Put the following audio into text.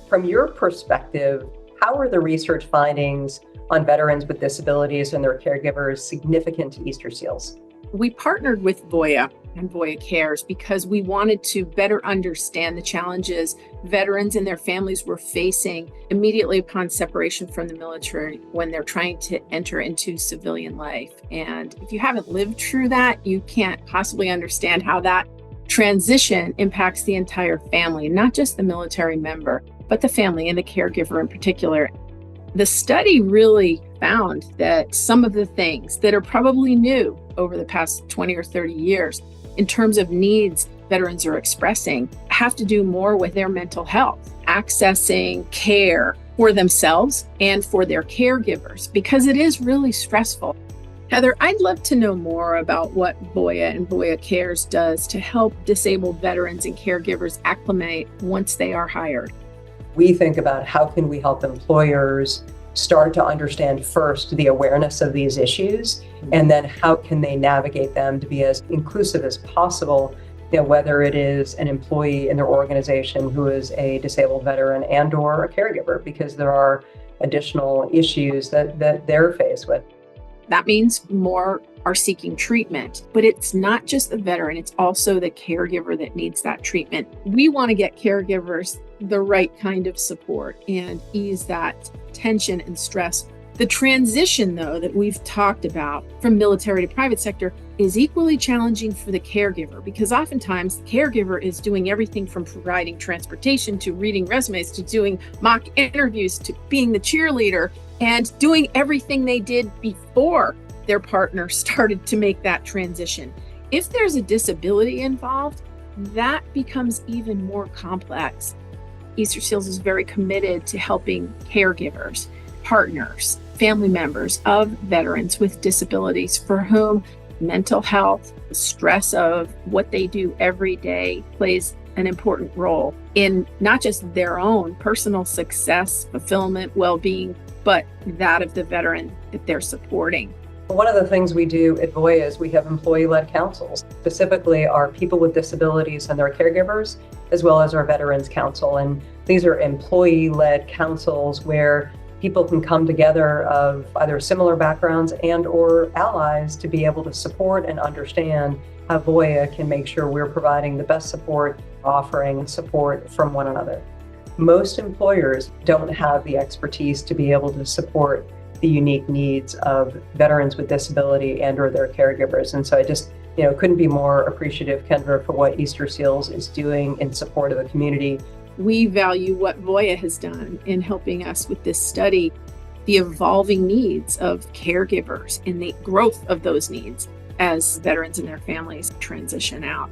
From your perspective, how are the research findings on veterans with disabilities and their caregivers significant to Easter Seals? We partnered with Voya and Voya Cares because we wanted to better understand the challenges veterans and their families were facing immediately upon separation from the military when they're trying to enter into civilian life. And if you haven't lived through that, you can't possibly understand how that transition impacts the entire family, not just the military member, but the family and the caregiver in particular. The study really found that some of the things that are probably new over the past 20 or 30 years in terms of needs veterans are expressing have to do more with their mental health, accessing care for themselves and for their caregivers, because it is really stressful. Heather, I'd love to know more about what Voya and Voya Cares does to help disabled veterans and caregivers acclimate once they are hired. We think about how can we help employers start to understand first the awareness of these issues, and then how can they navigate them to be as inclusive as possible, whether it is an employee in their organization who is a disabled veteran and or a caregiver, because there are additional issues that they're faced with. That means more are seeking treatment, but it's not just the veteran, it's also the caregiver that needs that treatment. We want to get caregivers the right kind of support and ease that tension and stress. The transition, though, that we've talked about from military to private sector is equally challenging for the caregiver, because oftentimes the caregiver is doing everything from providing transportation to reading resumes to doing mock interviews to being the cheerleader and doing everything they did before their partner started to make that transition. If there's a disability involved, that becomes even more complex. Easter Seals is very committed to helping caregivers, partners, family members of veterans with disabilities for whom mental health, the stress of what they do every day plays an important role in not just their own personal success, fulfillment, well-being, but that of the veteran that they're supporting. One of the things we do at Voya is we have employee-led councils, specifically our people with disabilities and their caregivers, as well as our Veterans Council. And these are employee-led councils where people can come together of either similar backgrounds and or allies to be able to support and understand how Voya can make sure we're providing the best support, offering support from one another. Most employers don't have the expertise to be able to support the unique needs of veterans with disability and or their caregivers. And so I just, couldn't be more appreciative, Kendra, for what Easter Seals is doing in support of the community. We value what Voya has done in helping us with this study, the evolving needs of caregivers and the growth of those needs as veterans and their families transition out.